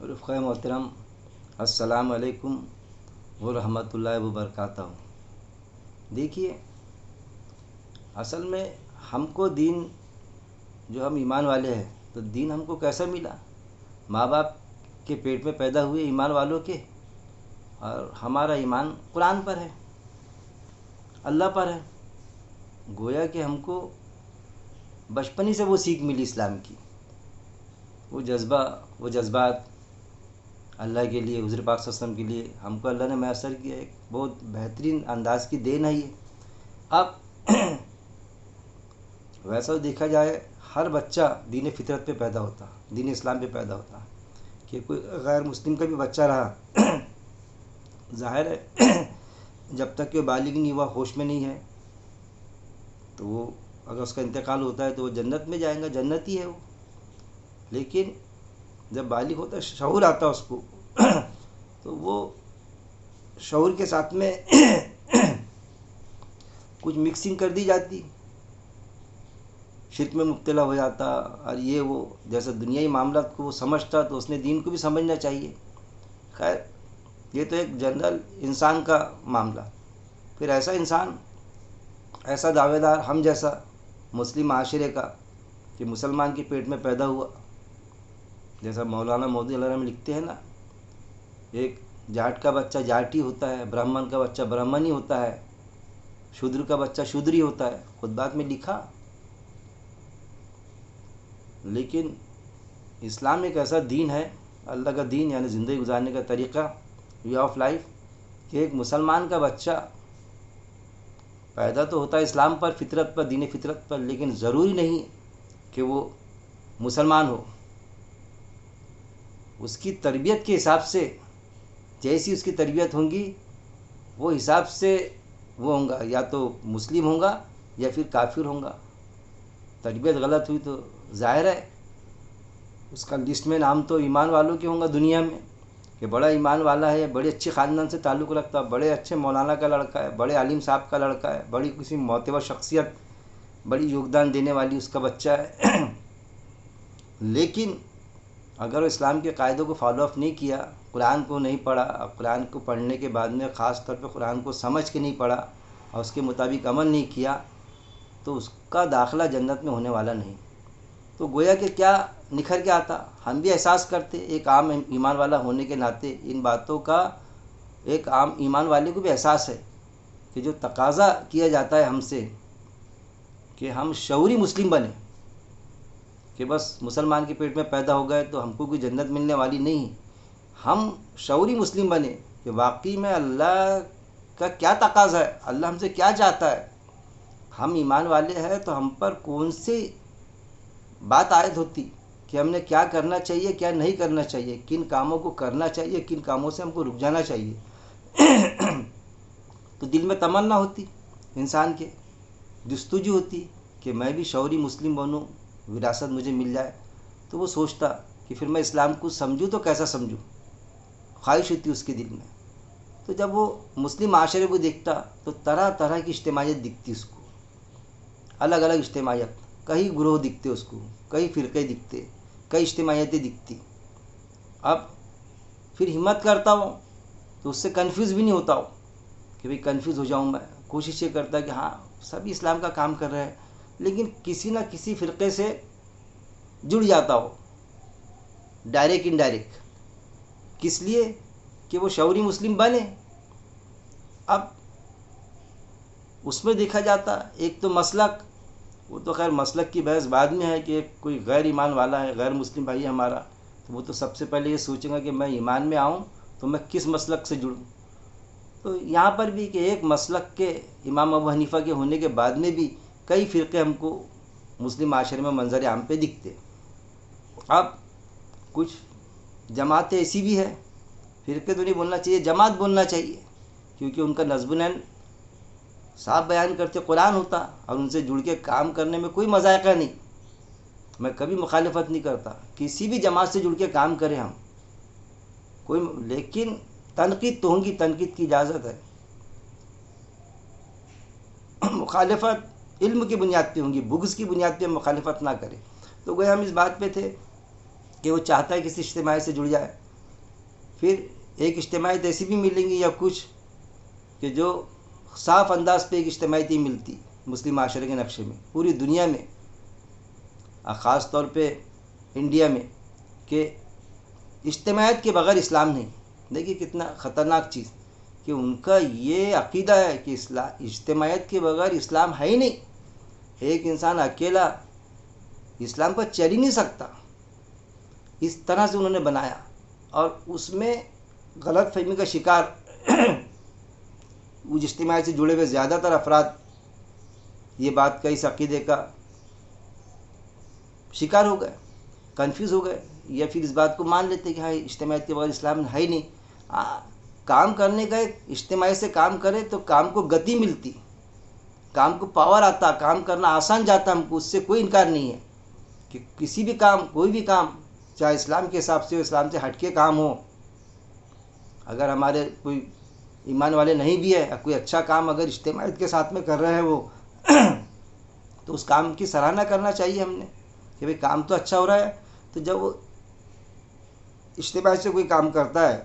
رفقۂ محترم، السلام علیکم ورحمۃ اللہ وبرکاتہ۔ دیکھیے، اصل میں ہم کو دین، جو ہم ایمان والے ہیں، تو دین ہم کو کیسا ملا؟ ماں باپ کے پیٹ میں پیدا ہوئے ایمان والوں کے، اور ہمارا ایمان قرآن پر ہے، اللہ پر ہے۔ گویا کہ ہم کو بچپن ہی سے وہ سیکھ ملی اسلام کی، وہ جذبہ، وہ جذبات اللہ کے لیے، حضور پاک صلی اللہ علیہ وسلم کے لیے ہم کو اللہ نے میسر کیا۔ ایک بہت بہترین انداز کی دین ہے یہ۔ اب ویسا دیکھا جائے، ہر بچہ دین فطرت پہ پیدا ہوتا، دین اسلام پہ پیدا ہوتا، کہ کوئی غیر مسلم کا بھی بچہ رہا، ظاہر ہے جب تک کہ بالغ نہیں ہوا، ہوش میں نہیں ہے، تو وہ اگر اس کا انتقال ہوتا ہے تو وہ جنت میں جائیں گا، جنتی ہے وہ۔ لیکن جب بالغ ہوتا ہے، شعور آتا ہے اس کو، تو وہ شعور کے ساتھ میں کچھ مکسنگ کر دی جاتی، شرک میں مبتلا ہو جاتا، اور یہ وہ جیسے دنیائی معاملات کو وہ سمجھتا، تو اس نے دین کو بھی سمجھنا چاہیے۔ خیر، یہ تو ایک جنرل انسان کا معاملہ۔ پھر ایسا انسان، ایسا دعوے دار ہم جیسا مسلم معاشرے کا، کہ مسلمان کے پیٹ میں پیدا ہوا، جیسا مولانا مودودی علیہ رحمۃ لکھتے ہیں نا، ایک جاٹ کا بچہ جاٹ ہی ہوتا ہے، برہمن کا بچہ برہمن ہی ہوتا ہے، شودر کا بچہ شودر ہی ہوتا ہے، خود بات میں لکھا۔ لیکن اسلام ایک ایسا دین ہے، اللہ کا دین، یعنی زندگی گزارنے کا طریقہ، وے آف لائف، کہ ایک مسلمان کا بچہ پیدا تو ہوتا ہے اسلام پر، فطرت پر، دین فطرت پر، لیکن ضروری نہیں کہ وہ مسلمان ہو۔ اس کی تربیت کے حساب سے، جیسی اس کی تربیت ہوں گی، وہ حساب سے وہ ہوں گا، یا تو مسلم ہوں گا یا پھر کافر ہوں گا۔ تربیت غلط ہوئی تو ظاہر ہے اس کا لسٹ میں نام تو ایمان والوں کے ہوں گا دنیا میں، کہ بڑا ایمان والا ہے، بڑے اچھے خاندان سے تعلق رکھتا ہے، بڑے اچھے مولانا کا لڑکا ہے، بڑے عالم صاحب کا لڑکا ہے، بڑی کسی معتبر شخصیت، بڑی یوگدان دینے والی اس کا بچہ ہے۔ لیکن اگر وہ اسلام کے قاعدوں کو فالو اپ نہیں کیا، قرآن کو نہیں پڑھا، قرآن کو پڑھنے کے بعد میں خاص طور پہ قرآن کو سمجھ کے نہیں پڑھا اور اس کے مطابق عمل نہیں کیا، تو اس کا داخلہ جنت میں ہونے والا نہیں۔ تو گویا کہ کیا نکھر کے آتا، ہم بھی احساس کرتے ایک عام ایمان والا ہونے کے ناطے، ان باتوں کا ایک عام ایمان والے کو بھی احساس ہے، کہ جو تقاضا کیا جاتا ہے ہم سے کہ ہم شعوری مسلم بنیں، کہ بس مسلمان کے پیٹ میں پیدا ہو گئے تو ہم کو کوئی جنت ملنے والی نہیں، ہم شعوری مسلم بنیں کہ واقعی میں اللہ کا کیا تقاضا ہے، اللہ ہم سے کیا چاہتا ہے۔ ہم ایمان والے ہیں تو ہم پر کون سی بات عائد ہوتی کہ ہم نے کیا کرنا چاہیے، کیا نہیں کرنا چاہیے، کن کاموں کو کرنا چاہیے، کن کاموں سے ہم کو رک جانا چاہیے۔ تو دل میں تمنا ہوتی، انسان کے جستجو ہوتی کہ میں بھی شعوری مسلم بنوں، وراثت مجھے مل جائے۔ تو وہ سوچتا کہ پھر میں اسلام کو سمجھوں تو کیسا سمجھوں، خواہش ہوتی اس کے دل میں۔ تو جب وہ مسلم معاشرے کو دیکھتا تو طرح طرح کی اجتماعیت دکھتی اس کو، الگ الگ اجتماعیت، کئی گروہ دکھتے اس کو، کئی فرقے دکھتے، کئی اجتماعیتیں دکھتی۔ اب پھر ہمت کرتا ہوں تو اس سے کنفیوز بھی نہیں ہوتا ہوں کہ بھئی کنفیوز ہو جاؤں، میں کوشش یہ کرتا کہ ہاں سبھی اسلام کا کام کر رہے ہیں، لیکن کسی نہ کسی فرقے سے جڑ جاتا ہو، ڈائریکٹ انڈائریکٹ، کس لیے کہ وہ شعوری مسلم بنے۔ اب اس میں دیکھا جاتا ایک تو مسلک، وہ تو خیر مسلک کی بحث بعد میں ہے، کہ کوئی غیر ایمان والا ہے، غیر مسلم بھائی ہمارا، تو وہ تو سب سے پہلے یہ سوچیں گا کہ میں ایمان میں آؤں تو میں کس مسلک سے جڑوں۔ تو یہاں پر بھی کہ ایک مسلک کے امام ابو حنیفہ کے ہونے کے بعد میں بھی کئی فرقے ہم کو مسلم معاشرے میں منظر عام پہ دکھتے۔ اب کچھ جماعتیں ایسی بھی ہے، فرقے تو نہیں بولنا چاہیے، جماعت بولنا چاہیے، کیونکہ ان کا نظم العین صاف بیان کرتے قرآن ہوتا، اور ان سے جڑ کے کام کرنے میں کوئی مذائقہ نہیں۔ میں کبھی مخالفت نہیں کرتا، کسی بھی جماعت سے جڑ کے کام کریں ہم، کوئی، لیکن تنقید تو ہوں گی، تنقید کی اجازت ہے۔ مخالفت علم کی بنیاد پہ ہوں گی، بغض کی بنیاد پہ مخالفت نہ کرے۔ تو گویا ہم اس بات پہ تھے کہ وہ چاہتا ہے کسی اجتماعی سے جڑ جائے، پھر ایک اجتماعیت ایسی بھی ملیں گی یا کچھ کہ جو صاف انداز پہ ایک اجتماعیت ہی ملتی مسلم معاشرے کے نقشے میں پوری دنیا میں، خاص طور پہ انڈیا میں، کہ اجتماعیت کے بغیر اسلام نہیں۔ دیکھیے کتنا خطرناک چیز کہ ان کا یہ عقیدہ ہے کہ اجتماعیت کے بغیر اسلام ہے ہی نہیں، ایک انسان اکیلا اسلام پر چل ہی نہیں سکتا۔ اس طرح سے انہوں نے بنایا، اور اس میں غلط فہمی کا شکار اس اجتماعیت سے جڑے ہوئے زیادہ تر افراد یہ بات کا، اس عقیدے کا شکار ہو گئے، کنفیوز ہو گئے، یا پھر اس بات کو مان لیتے کہ ہاں اجتماعیت کے بغیر اسلام ہے ہی نہیں۔ کام کرنے کا ایک اجتماعیت سے کام کرے تو کام کو گتی ملتی، کام کو پاور آتا، کام کرنا آسان جاتا ہم کو، اس سے کوئی انکار نہیں ہے کہ کسی بھی کام، کوئی بھی کام، چاہے اسلام کے حساب سے ہو، اسلام سے ہٹ کے کام ہو، اگر ہمارے کوئی ایمان والے نہیں بھی ہے، کوئی اچھا کام اگر اجتماعیت کے ساتھ میں کر رہے ہیں وہ تو اس کام کی سراہنا کرنا چاہیے ہم نے کہ بھئی کام تو اچھا ہو رہا ہے۔ تو جب وہ اجتماعیت سے کوئی کام کرتا ہے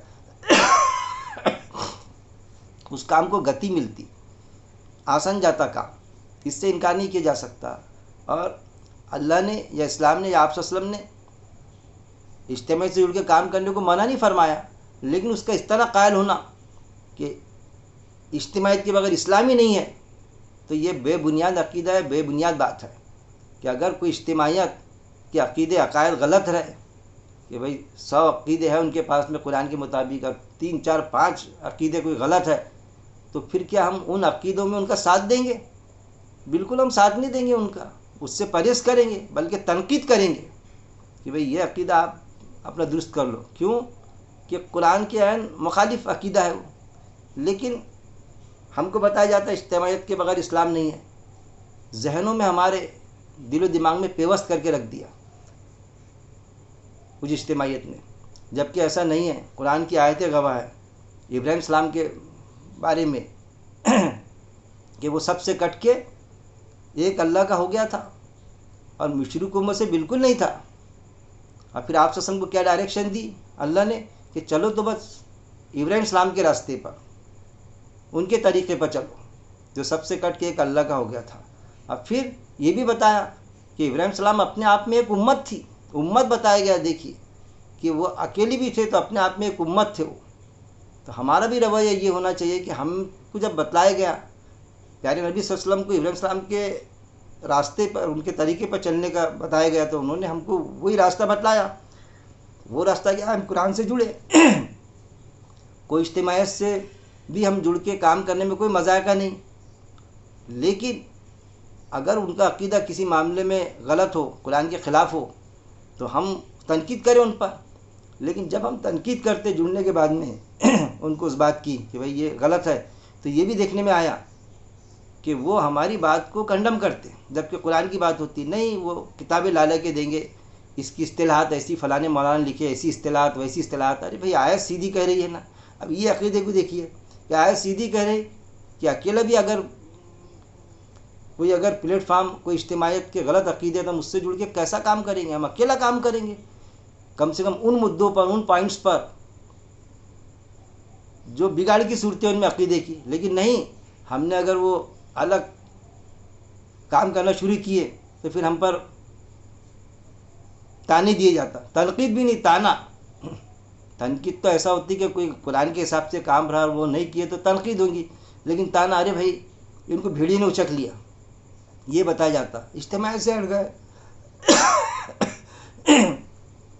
اس کام کو گتی ملتی، آسان جاتا کام، اس سے انکار نہیں کیا جا سکتا۔ اور اللہ نے یا اسلام نے یا آپ صلی اللہ علیہ وسلم نے اجتماعیت سے جڑ کے کام کرنے کو منع نہیں فرمایا، لیکن اس کا اس طرح قائل ہونا کہ اجتماعیت کے بغیر اسلام ہی نہیں ہے، تو یہ بے بنیاد عقیدہ ہے، بے بنیاد بات ہے کہ اگر کوئی اجتماعیت کے عقیدے عقائد غلط رہے کہ بھئی 100 عقیدے ہیں ان کے پاس میں قرآن کے مطابق، اور 3 4 5 عقیدے کوئی غلط ہے، تو پھر کیا ہم ان عقیدوں میں ان کا ساتھ دیں گے؟ بالکل ہم ساتھ نہیں دیں گے ان کا، اس سے پرہیز کریں گے، بلکہ تنقید کریں گے کہ بھئی یہ عقیدہ آپ اپنا درست کر لو۔ کیوں کہ قرآن کے عین مخالف عقیدہ ہے وہ، لیکن ہم کو بتایا جاتا ہے اجتماعیت کے بغیر اسلام نہیں ہے، ذہنوں میں ہمارے دل و دماغ میں پیوست کر کے رکھ دیا کچھ اجتماعیت نے، جبکہ ایسا نہیں ہے۔ قرآن کی آیتیں گواہ ہے ابراہیم السلام کے بارے میں کہ وہ سب سے کٹ کے ایک اللہ کا ہو گیا تھا اور مشرکوں میں سے بالکل نہیں تھا۔ اور پھر آپ وسلم کو کیا ڈائریکشن دی اللہ نے کہ چلو تو بس ابراہیم السلام کے راستے پر، ان کے طریقے پر چلو، جو سب سے کٹ کے ایک اللہ کا ہو گیا تھا۔ اب پھر یہ بھی بتایا کہ ابراہیم السلام اپنے آپ میں ایک امت تھی، امت بتایا گیا، دیکھیے کہ وہ اکیلی بھی تھے تو اپنے آپ میں ایک امت تھے وہ۔ تو ہمارا بھی رویہ یہ ہونا چاہیے کہ ہم کو جب بتلایا گیا پیارے نبی صلی اللہ علیہ وسلم کو ابراہیم السلام کے راستے پر، ان کے طریقے پر چلنے کا بتایا گیا، تو انہوں نے ہم کو وہی راستہ بتلایا۔ وہ راستہ کیا؟ ہم قرآن سے جڑے کوئی اجتماعیت سے بھی ہم جڑ کے کام کرنے میں کوئی مذائقہ نہیں، لیکن اگر ان کا عقیدہ کسی معاملے میں غلط ہو، قرآن کے خلاف ہو، تو ہم تنقید کریں ان پر۔ لیکن جب ہم تنقید کرتے جڑنے کے بعد میں ان کو اس بات کی کہ بھئی یہ غلط ہے، تو یہ بھی دیکھنے میں آیا کہ وہ ہماری بات کو کنڈم کرتے، جبکہ قرآن کی بات ہوتی نہیں، وہ کتابیں لا کے دیں گے، اس کی اصطلاحات ایسی، فلاں مولانا لکھے ایسی اصطلاحات، ویسی اصطلاحات۔ ارے بھئی آیت سیدھی کہہ رہی ہے نا۔ اب یہ عقیدے کو دیکھیے کہ آیت سیدھی کہہ رہی کہ اکیلا بھی اگر کوئی پلیٹ فارم، کوئی اجتماعیت کے غلط عقیدے تو ہم اس سے جڑ کے کیسا کام کریں گے؟ ہم اکیلا کام کریں گے، کم سے کم ان مدعوں پر، ان پوائنٹس پر جو بگاڑ کی صورتیں ان میں عقیدے کی۔ لیکن نہیں، ہم نے اگر وہ الگ کام کرنا شروع کیے تو پھر ہم پر تانے دیے جاتا، تنقید بھی نہیں، تانا۔ تنقید تو ایسا ہوتی کہ کوئی قرآن کے حساب سے کام رہا اور وہ نہیں کیے تو تنقید ہوگی، لیکن تانا، ارے بھائی ان کو بھیڑیے نے اچک لیا، یہ بتایا جاتا، اجتماعیت سے ہٹ گئے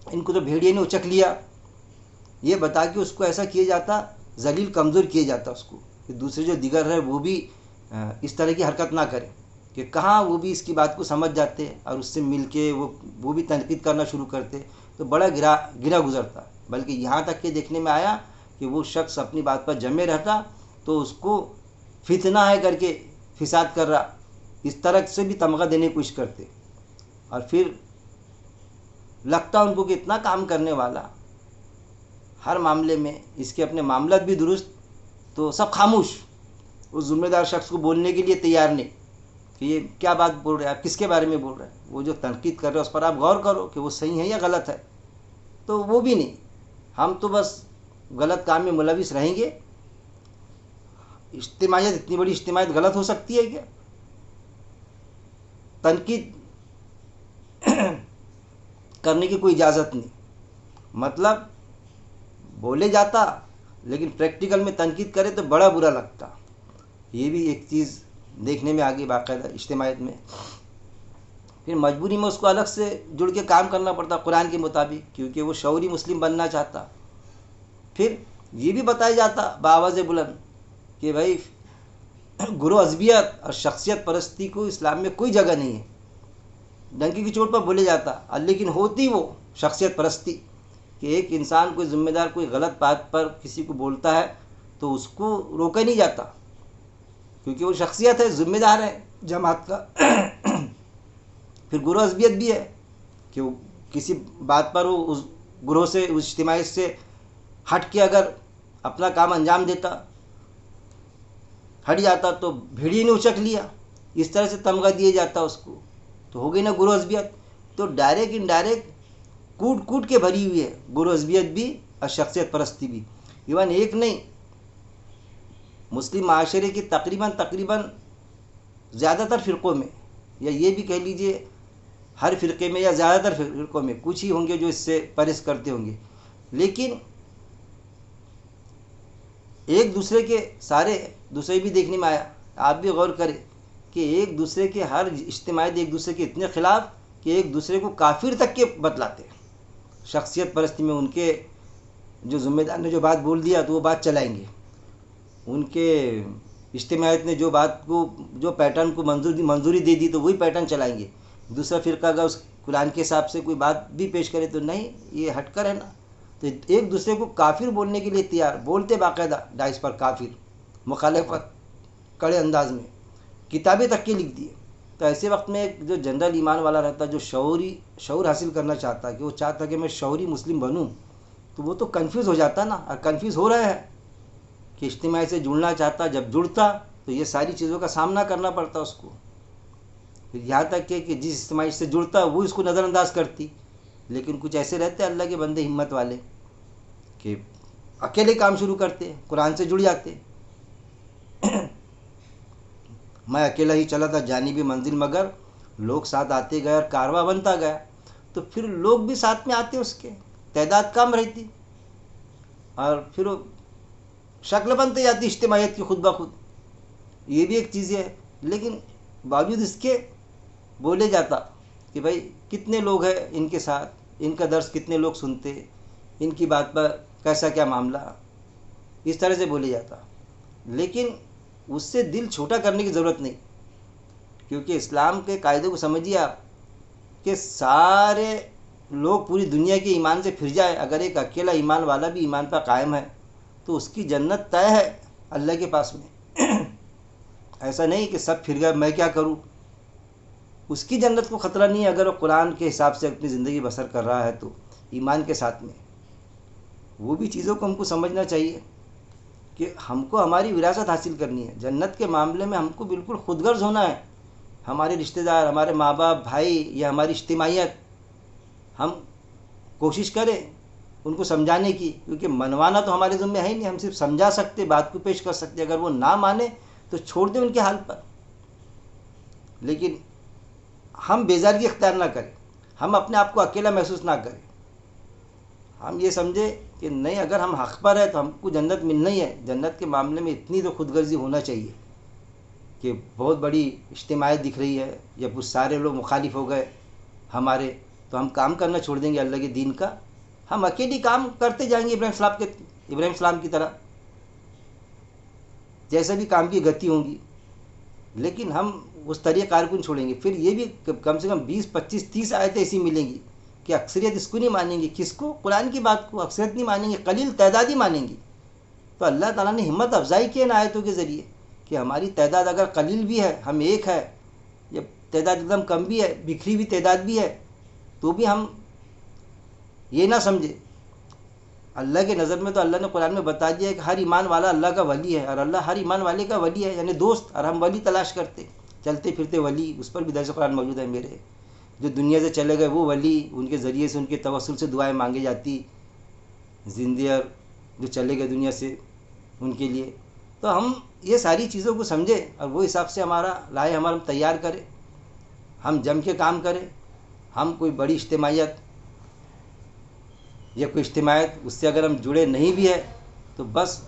ان کو تو بھیڑیے نے اچک لیا، یہ بتا کے اس کو ایسا کیا جاتا، ذلیل کمزور کیا جاتا اس کو، کہ دوسرے جو دیگر ہے وہ بھی اس طرح کی حرکت نہ کرے، کہ کہاں وہ بھی اس کی بات کو سمجھ جاتے اور اس سے مل کے وہ بھی تنقید کرنا شروع کرتے، تو بڑا گرا گزرتا۔ بلکہ یہاں تک کہ دیکھنے میں آیا کہ وہ شخص اپنی بات پر جمے رہتا تو اس کو فتنہ ہے کر کے فساد کر رہا، اس طرح سے بھی تمغہ دینے کی کوشش کرتے، اور پھر لگتا ان کو کہ اتنا کام کرنے والا، ہر معاملے میں اس کے اپنے معاملات بھی درست، تو سب خاموش، اس ذمہ دار شخص کو بولنے کے لیے تیار نہیں کہ یہ کیا بات بول رہے ہیں آپ، کس کے بارے میں بول رہے ہیں، وہ جو تنقید کر رہے ہیں اس پر آپ غور کرو کہ وہ صحیح ہے یا غلط ہے، تو وہ بھی نہیں، ہم تو بس غلط کام میں ملوث رہیں گے؟ اجتماعیت، اتنی بڑی اجتماعیت غلط ہو سکتی ہے کیا؟ تنقید کرنے کی کوئی اجازت نہیں، مطلب بولے جاتا لیکن پریکٹیکل میں تنقید کرے تو بڑا برا لگتا. یہ بھی ایک چیز دیکھنے میں آگے باقاعدہ اجتماعیت میں. پھر مجبوری میں اس کو الگ سے جڑ کے کام کرنا پڑتا قرآن کے مطابق، کیونکہ وہ شعوری مسلم بننا چاہتا. پھر یہ بھی بتایا جاتا بآواز بلند کہ بھائی گروہ عصبیت اور شخصیت پرستی کو اسلام میں کوئی جگہ نہیں ہے. ڈنکی کی چوٹ پر بولے جاتا، لیکن ہوتی وہ شخصیت پرستی کہ ایک انسان کوئی ذمہ دار کوئی غلط بات پر کسی کو بولتا ہے تو اس کو روکا نہیں جاتا، کیونکہ وہ شخصیت ہے، ذمہ دار ہے جماعت کا. پھر گروہ عصبیت بھی ہے کہ وہ کسی بات پر وہ اس گروہ سے، اس اجتماعیت سے ہٹ کے اگر اپنا کام انجام دیتا، ہٹ جاتا تو بھیڑیے نے اچک لیا، اس طرح سے تمغہ دیا جاتا اس کو، تو ہو گئی نا گروہ عصبیت. تو ڈائریکٹ انڈائریکٹ کوٹ کوٹ کے بھری ہوئی ہے گروہ عصبیت بھی اور شخصیت پرستی بھی. ایون ایک نہیں، مسلم معاشرے کی تقریباً زیادہ تر فرقوں میں، یا یہ بھی کہہ لیجئے ہر فرقے میں یا زیادہ تر فرقوں میں کچھ ہی ہوں گے جو اس سے پرہیز کرتے ہوں گے، لیکن ایک دوسرے کے سارے دوسرے بھی دیکھنے میں آیا. آپ بھی غور کریں کہ ایک دوسرے کے ہر اجتماعیت ایک دوسرے کے اتنے خلاف کہ ایک دوسرے کو کافر تک کے بتلاتے. شخصیت پرستی میں ان کے جو ذمہ دار نے جو بات بول دیا تو وہ بات چلائیں گے، ان کے اجتماعیت نے جو بات کو جو پیٹرن کو منظوری دے دی تو وہی پیٹرن چلائیں گے. دوسرا فرقہ اگر اس قرآن کے حساب سے کوئی بات بھی پیش کرے تو نہیں، یہ ہٹ کر ہے نا. تو ایک دوسرے کو کافر بولنے کے لیے تیار، بولتے باقاعدہ ڈائس پر کافر، مخالفت کڑے انداز میں، کتابیں تک کے لکھ دیے. تو ایسے وقت میں ایک جو جنرل ایمان والا رہتا، جو شعور حاصل کرنا چاہتا کہ وہ چاہتا کہ میں شعوری مسلم بنوں، تو وہ تو کنفیوز ہو جاتا نا، اور کنفیوز ہو رہا ہے کہ اجتماعی سے جڑنا چاہتا، جب جڑتا تو یہ ساری چیزوں کا سامنا کرنا پڑتا اس کو. یہاں تک کہ جس اجتماعی سے جڑتا وہ اس کو نظر انداز کرتی. لیکن کچھ ایسے رہتے اللہ کے بندے ہمت والے کہ اکیلے کام شروع کرتے، قرآن سے جڑ جاتے. میں اکیلا ہی چلا تھا جانبی منزل، مگر لوگ ساتھ آتے گئے اور کارواں بنتا گیا. تو پھر لوگ بھی ساتھ میں آتے، اس کے تعداد کم رہتی، اور پھر وہ شکل بنتے جاتی اجتماعیت کی خود بخود. یہ بھی ایک چیز ہے. لیکن باوجود اس کے بولے جاتا کہ بھائی کتنے لوگ ہیں ان کے ساتھ، ان کا درس کتنے لوگ سنتے، ان کی بات پر کیسا کیا معاملہ، اس طرح سے بولے جاتا. لیکن اس سے دل چھوٹا کرنے کی ضرورت نہیں، کیونکہ اسلام کے قاعدے کو سمجھیے آپ کہ سارے لوگ پوری دنیا کے ایمان سے پھر جائے، اگر ایک اکیلا ایمان والا بھی ایمان پر قائم ہے تو اس کی جنت طے ہے اللہ کے پاس میں. ایسا نہیں کہ سب پھر گئے میں کیا کروں. اس کی جنت کو خطرہ نہیں ہے اگر وہ قرآن کے حساب سے اپنی زندگی بسر کر رہا ہے تو، ایمان کے ساتھ میں. وہ بھی چیزوں کو ہم کو سمجھنا چاہیے کہ ہم کو ہماری وراثت حاصل کرنی ہے. جنت کے معاملے میں ہم کو بالکل خود غرض ہونا ہے. ہمارے رشتہ دار، ہمارے ماں باپ، بھائی یا ہماری اجتماعیت، ہم کوشش کریں ان کو سمجھانے کی، کیونکہ منوانا تو ہمارے ذمہ ہے ہی نہیں. ہم صرف سمجھا سکتے، بات کو پیش کر سکتے. اگر وہ نہ مانے تو چھوڑ دیں ان کے حال پر. لیکن ہم بیزارگی اختیار نہ کریں، ہم اپنے آپ کو اکیلا محسوس نہ کریں. ہم یہ سمجھے کہ نہیں، اگر ہم حق پر ہے تو ہم کو جنت ملنا ہی ہے. جنت کے معاملے میں اتنی تو خود غرضی ہونا چاہیے کہ بہت بڑی اجتماعیت دکھ رہی ہے، جب اس سارے لوگ مخالف ہو گئے ہمارے، تو ہم کام کرنا چھوڑ دیں گے اللہ کے دین کا. ہم اکیلی کام کرتے جائیں گے ابراہیم السلام کی طرح، جیسا بھی کام کی گتی ہوں گی. لیکن ہم اس طریقہ کار کو نہیں چھوڑیں گے. پھر یہ بھی کم سے کم 20 25 30 آیتیں ایسی ملیں گی کہ اکثریت اس کو نہیں مانیں گی. کس کو؟ قرآن کی بات کو اکثریت نہیں مانیں گی، قلیل تعداد ہی مانیں گی. تو اللہ تعالیٰ نے ہمت افزائی کی ان آیتوں کے ذریعے کہ ہماری تعداد اگر قلیل بھی ہے، ہم ایک ہے، یا تعداد ایک دم کم بھی ہے، بکھری ہوئی تعداد بھی ہے، تو بھی ہم یہ نہ سمجھے. اللہ کے نظر میں تو اللہ نے قرآن میں بتا دیا ہے کہ ہر ایمان والا اللہ کا ولی ہے، اور اللہ ہر ایمان والے کا ولی ہے، یعنی دوست. اور ہم ولی تلاش کرتے، چلتے پھرتے ولی، اس پر بھی درس قرآن موجود ہے میرے. جو دنیا سے چلے گئے وہ ولی، ان کے ذریعے سے ان کے توسل سے دعائیں مانگی جاتی. زندے اور جو چلے گئے دنیا سے ان کے لیے. تو ہم یہ ساری چیزوں کو سمجھے اور وہ حساب سے ہمارا لائے ہمارا تیار کرے, ہم جم کے کام کریں. ہم کوئی بڑی اجتماعیت یا کوئی اجتماعیت اس سے اگر ہم جڑے نہیں بھی ہے تو بس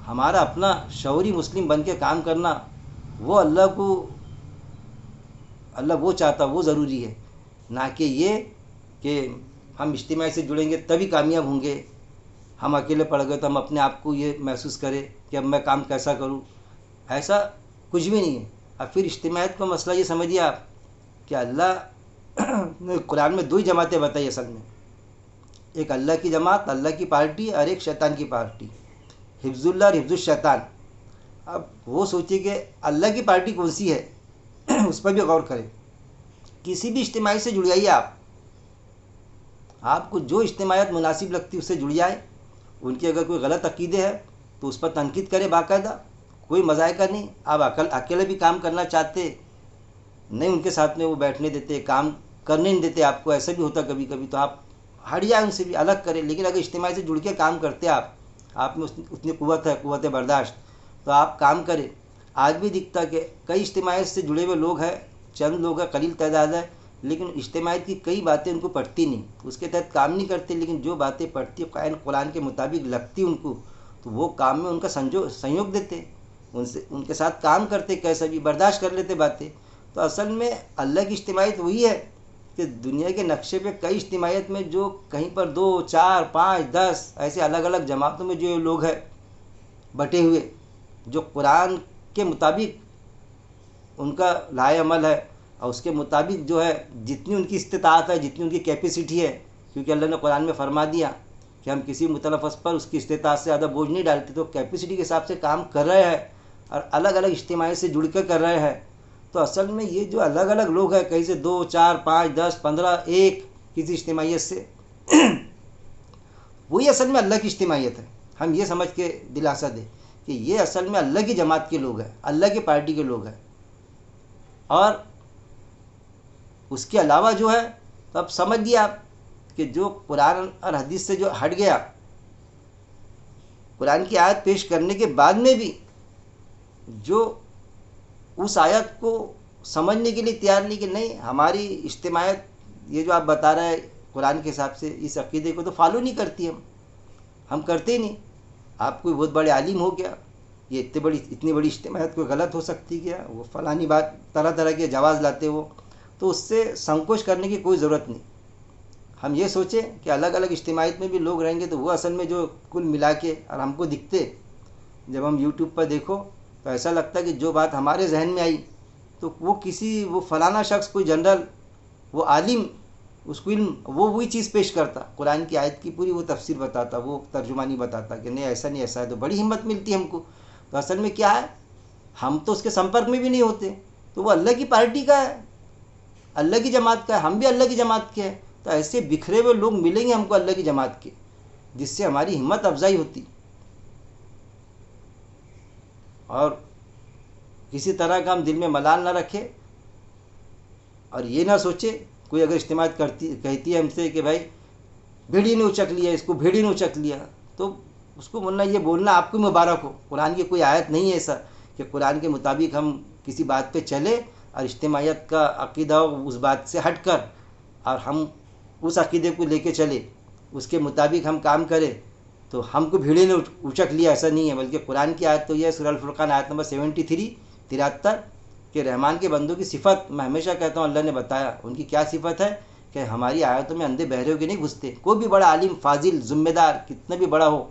ہمارا اپنا شعوری مسلم بن کے کام کرنا, وہ اللہ وہ چاہتا, وہ ضروری ہے. نہ کہ یہ کہ ہم اجتماعی سے جڑیں گے تبھی کامیاب ہوں گے, ہم اکیلے پڑ گئے تو ہم اپنے آپ کو یہ محسوس کریں کہ اب میں کام کیسا کروں. ایسا کچھ بھی نہیں ہے. اب پھر اجتماعیت کا مسئلہ یہ سمجھیے آپ کہ اللہ نے قرآن میں 2 ہی جماعتیں بتائی اصل میں, ایک اللہ کی جماعت, اللہ کی پارٹی, اور ایک شیطان کی پارٹی, حفظ اللہ اور حفظ الشیطان. اب وہ سوچیے کہ اللہ کی پارٹی کون سی ہے, اس پر بھی غور کریں. کسی بھی اجتماعی سے جڑ جائیے آپ کو جو اجتماعیت مناسب لگتی ہے اس سے جڑ جائے. ان کی اگر کوئی غلط عقیدے ہے تو اس پر تنقید کرے باقاعدہ, کوئی مذائقہ نہیں. آپ اکیلے بھی کام کرنا چاہتے نہیں, ان کے ساتھ میں وہ بیٹھنے دیتے, کام کرنے نہیں دیتے آپ کو, ایسا بھی ہوتا کبھی کبھی, تو آپ ہٹ جائیں ان سے بھی, الگ کریں. لیکن اگر اجتماعی سے جڑ کے کام کرتے آپ میں اتنی قوت ہے, قوت برداشت, تو آپ کام کریں. آج بھی دکھتا کہ کئی اجتماعیت سے جڑے ہوئے لوگ ہیں, چند لوگ ہیں, قلیل تعداد ہے, لیکن اجتماعیت کی کئی باتیں ان کو پڑتی نہیں, اس کے تحت کام نہیں کرتے. لیکن جو باتیں پڑتی قرآن کے مطابق لگتی ان کو, تو وہ کام میں ان کا سہیوگ دیتے, ان کے ساتھ کام کرتے, کیسا بھی برداشت کر لیتے باتیں. تو اصل میں اللہ کی اجتماعیت وہی ہے کہ دنیا کے نقشے پہ کئی اجتماعیت میں جو کہیں پر 2, 4, 5, 10 ایسے الگ الگ جماعتوں میں جو لوگ ہیں بٹے ہوئے, جو قرآن کے مطابق ان کا لائے عمل ہے, اور اس کے مطابق جو ہے جتنی ان کی استطاعت ہے, جتنی ان کی کیپیسٹی ہے, کیونکہ اللہ نے قرآن میں فرما دیا کہ ہم کسی متلفظ پر اس کی استطاعت سے زیادہ بوجھ نہیں ڈالتے, تو کیپیسٹی کے حساب سے کام کر رہے ہیں اور الگ الگ اجتماعی سے جڑ کے کر رہے ہیں. تو اصل میں یہ جو الگ الگ لوگ ہیں, کہیں سے 2, 4, 5, 10, 15, ایک کسی اجتماعیت سے, وہی اصل میں اللہ کی اجتماعیت ہے. ہم یہ سمجھ کے دلاسا دیں کہ یہ اصل میں اللہ کی جماعت کے لوگ ہیں, اللہ کی پارٹی کے لوگ ہیں. اور اس کے علاوہ جو ہے, تو اب سمجھ گئے آپ کہ جو قرآن اور حدیث سے جو ہٹ گیا, قرآن کی آیت پیش کرنے کے بعد میں بھی جو اس آیت کو سمجھنے کے لیے تیار نہیں کہ نہیں ہماری اجتماعیت یہ جو آپ بتا رہے ہیں قرآن کے حساب سے اس عقیدے کو تو فالو نہیں کرتی, ہم کرتے ہی نہیں. آپ کوئی بہت بڑے عالم ہو گیا, یہ اتنی بڑی اجتماعیت کوئی غلط ہو سکتی کیا, وہ فلانی بات طرح طرح کے جواز لاتے وہ, تو اس سے سنکوچ کرنے کی کوئی ضرورت نہیں. ہم یہ سوچیں کہ الگ الگ اجتماعیت میں بھی لوگ رہیں گے تو وہ اصل میں جو کل ملا کے اور ہم کو دکھتے, جب ہم یوٹیوب پر دیکھو تو ایسا لگتا ہے کہ جو بات ہمارے ذہن میں آئی تو وہ فلانا شخص, کوئی جنرل, وہ عالم, اس کو علم, وہ وہی چیز پیش کرتا, قرآن کی آیت کی پوری وہ تفسیر بتاتا, وہ ترجمانی بتاتا کہ نہیں ایسا نہیں ایسا ہے, تو بڑی ہمت ملتی ہم کو. تو اصل میں کیا ہے, ہم تو اس کے سمپرک میں بھی نہیں ہوتے, تو وہ اللہ کی پارٹی کا ہے, اللہ کی جماعت کا ہے, ہم بھی اللہ کی جماعت کے ہیں. تو ایسے بکھرے ہوئے لوگ ملیں گے ہم کو اللہ کی جماعت کے, جس سے ہماری ہمت افزائی ہوتی. اور کسی طرح کا ہم دل میں ملال نہ رکھے, اور یہ نہ سوچے کوئی اگر اجتماعیت کہتی ہے ہم سے کہ بھائی بھیڑی نے اچک لیا, اس کو بھیڑی نے اچک لیا, تو اس کو بولنا, یہ بولنا آپ کو مبارک ہو. قرآن کی کوئی آیت نہیں ہے ایسا کہ قرآن کے مطابق ہم کسی بات پہ چلے اور اجتماعیت کا عقیدہ اس بات سے ہٹ کر اور ہم اس عقیدے کو لے کے چلے, اس کے مطابق ہم کام کریں تو ہم کو بھیڑی نے اچک لیا, ایسا نہیں ہے. بلکہ قرآن کی آیت تو یہ ہے, سورہ الفرقان آیت نمبر 73 کہ رحمان کے بندوں کی صفت میں ہمیشہ کہتا ہوں اللہ نے بتایا. ان کی کیا صفت ہے کہ ہماری آیتوں میں اندھے بہرے ہو کے نہیں گھستے. کوئی بھی بڑا عالم, فاضل, ذمہ دار, کتنا بھی بڑا ہو,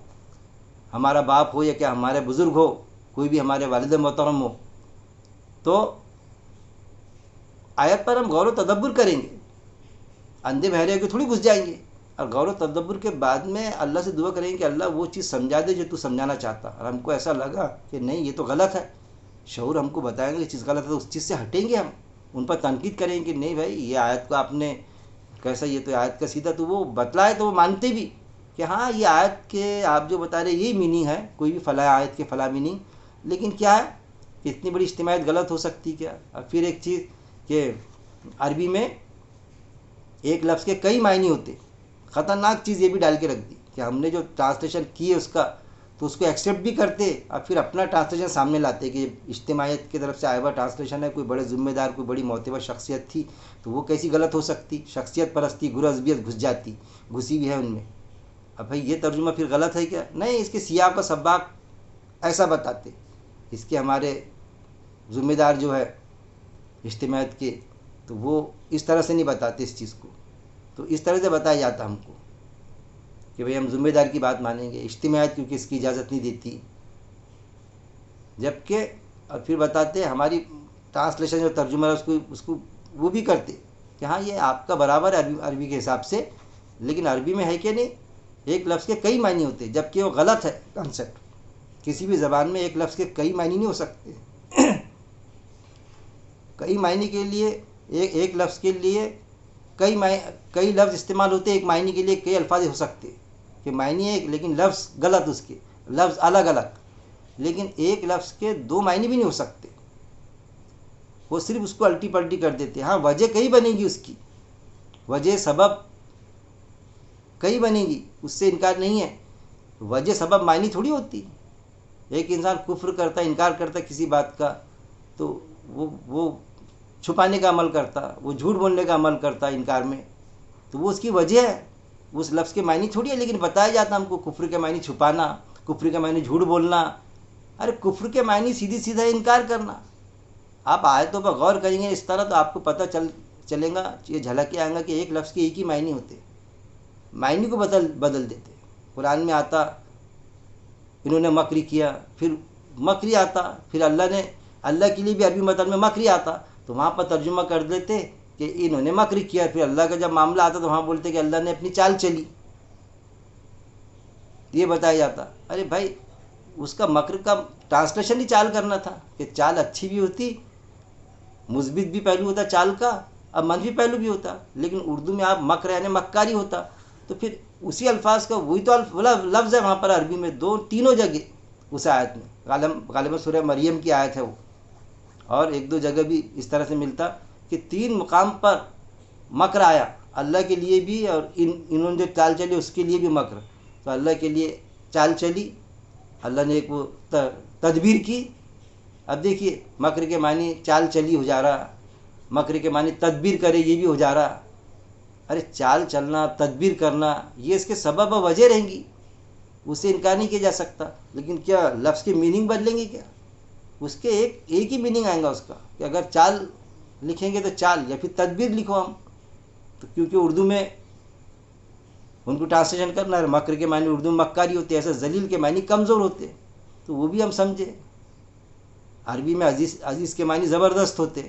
ہمارا باپ ہو یا کیا ہمارے بزرگ ہو, کوئی بھی ہمارے والد محترم ہو, تو آیت پر ہم غور و تدبر کریں گے, اندھے بہرے ہو کے تھوڑی گھس جائیں گے. اور غور و تدبر کے بعد میں اللہ سے دعا کریں گے کہ اللہ وہ چیز سمجھا دے جو تو سمجھانا چاہتا. اور ہم کو ایسا لگا کہ نہیں یہ تو غلط ہے, شعور ہم کو بتائیں گے یہ چیز غلط ہے, تو اس چیز سے ہٹیں گے, ہم ان پر تنقید کریں گے کہ نہیں بھائی یہ آیت کو آپ نے کیسا, یہ تو آیت کا سیدھا, تو وہ بتلائے تو وہ مانتے بھی کہ ہاں یہ آیت کے آپ جو بتا رہے یہی میننگ ہے, کوئی بھی فلاں آیت کے فلاں میننگ, لیکن کیا ہے کہ اتنی بڑی اجتماعیت غلط ہو سکتی کیا. اور پھر ایک چیز کہ عربی میں ایک لفظ کے کئی معنی ہوتے, خطرناک چیز یہ بھی ڈال کے رکھ دی کہ ہم نے جو ٹرانسلیشن کی ہے اس کا تو اس کو ایکسیپٹ بھی کرتے اور پھر اپنا ٹرانسلیشن سامنے لاتے کہ اجتماعیت کی طرف سے آیا ہوا ٹرانسلیشن ہے، کوئی بڑے ذمہ دار، کوئی بڑی معتبر شخصیت تھی، تو وہ کیسی غلط ہو سکتی، شخصیت پرستی، گرو عصبیت گھسی بھی ہے ان میں. اب بھائی یہ ترجمہ پھر غلط ہے کیا؟ نہیں، اس کے سیاق و سباق ایسا بتاتے. اس کے ہمارے ذمہ دار جو ہے اجتماعیت کے، تو وہ اس طرح سے نہیں بتاتے اس چیز کو. تو اس طرح سے بتایا جاتا ہم کو کہ بھئی ہم ذمہ دار کی بات مانیں گے، اجتماعیت کیونکہ اس کی اجازت نہیں دیتی. جبکہ اور پھر بتاتے ہماری ٹرانسلیشن جو ترجمہ ہے اس کو وہ بھی کرتے کہ ہاں یہ آپ کا برابر ہے عربی کے حساب سے، لیکن عربی میں ہے کہ نہیں، ایک لفظ کے کئی معنی ہوتے، جبکہ وہ غلط ہے کنسیپٹ. کسی بھی زبان میں ایک لفظ کے کئی معنی نہیں ہو سکتے. کئی معنی کے لیے ایک لفظ کے لیے کئی لفظ استعمال ہوتے، ایک معنی کے لیے کئی الفاظ ہو سکتے کہ معنی ایک لیکن لفظ غلط، اس کے لفظ الگ الگ. لیکن ایک لفظ کے دو معنی بھی نہیں ہو سکتے، وہ صرف اس کو الٹی پلٹی کر دیتے. ہاں وجہ کئی بنے گی، اس کی وجہ سبب کئی بنے گی، اس سے انکار نہیں ہے. وجہ سبب معنی تھوڑی ہوتی. ایک انسان کفر کرتا ہے، انکار کرتا ہے کسی بات کا، تو وہ چھپانے کا عمل کرتا، وہ جھوٹ بولنے کا عمل کرتا انکار میں، تو وہ اس کی وجہ ہے، اس لفظ کے معنی تھوڑی ہے. لیکن بتایا جاتا ہم کو کفر کے معنی چھپانا، کفر کے معنی جھوٹ بولنا. ارے کفر کے معنی سیدھی سیدھا انکار کرنا. آپ آیتوں پر غور کریں گے اس طرح تو آپ کو پتہ چلے گا، یہ جھلک کے آئے گا کہ ایک لفظ کے ایک ہی معنی ہوتے، معنی کو بدل دیتے. قرآن میں آتا انہوں نے مکری کیا، پھر مکری آتا، پھر اللہ کے لیے بھی عربی متن میں مکری آتا، تو وہاں پر ترجمہ کر دیتے کہ انہوں نے مکری کیا. پھر اللہ کا جب معاملہ آتا تو وہاں بولتے کہ اللہ نے اپنی چال چلی، یہ بتایا جاتا. ارے بھائی اس کا مکر کا ٹرانسلیشن ہی چال کرنا تھا کہ چال اچھی بھی ہوتی، مثبت بھی پہلو ہوتا چال کا، اب منفی پہلو بھی ہوتا. لیکن اردو میں آپ مکر یعنی مکاری ہوتا، تو پھر اسی الفاظ کا وہی تو لفظ ہے وہاں پر عربی میں تینوں جگہ اس آیت میں. غالباً سورہ مریم کی آیت ہے وہ، اور ایک دو جگہ بھی اس طرح سے ملتا کہ 3 مقام پر مکر آیا، اللہ کے لیے بھی اور انہوں نے جو چال چلی اس کے لیے بھی مکر. تو اللہ کے لیے چال چلی، اللہ نے ایک وہ تدبیر کی. اب دیکھیے مکر کے معنی چال چلی ہو جا رہا، مکر کے معنی تدبیر کرے یہ بھی ہو جا رہا. ارے چال چلنا، تدبیر کرنا، یہ اس کے سبب و وجہ رہیں گی، اسے انکار نہیں کیا جا سکتا. لیکن کیا لفظ کی میننگ بدلیں گے؟ کیا اس کے ایک ہی میننگ آئے گا اس کا کہ اگر چال لکھیں گے تو چال، یا پھر تدبیر لکھو ہم. تو کیونکہ اردو میں ان کو ٹرانسلیشن کرنا ہے، مکر کے معنی اردو میں مکاری ہوتے، ایسے ذلیل کے معنی کمزور ہوتے، تو وہ بھی ہم سمجھے. عربی میں عزیز کے معنی زبردست ہوتے،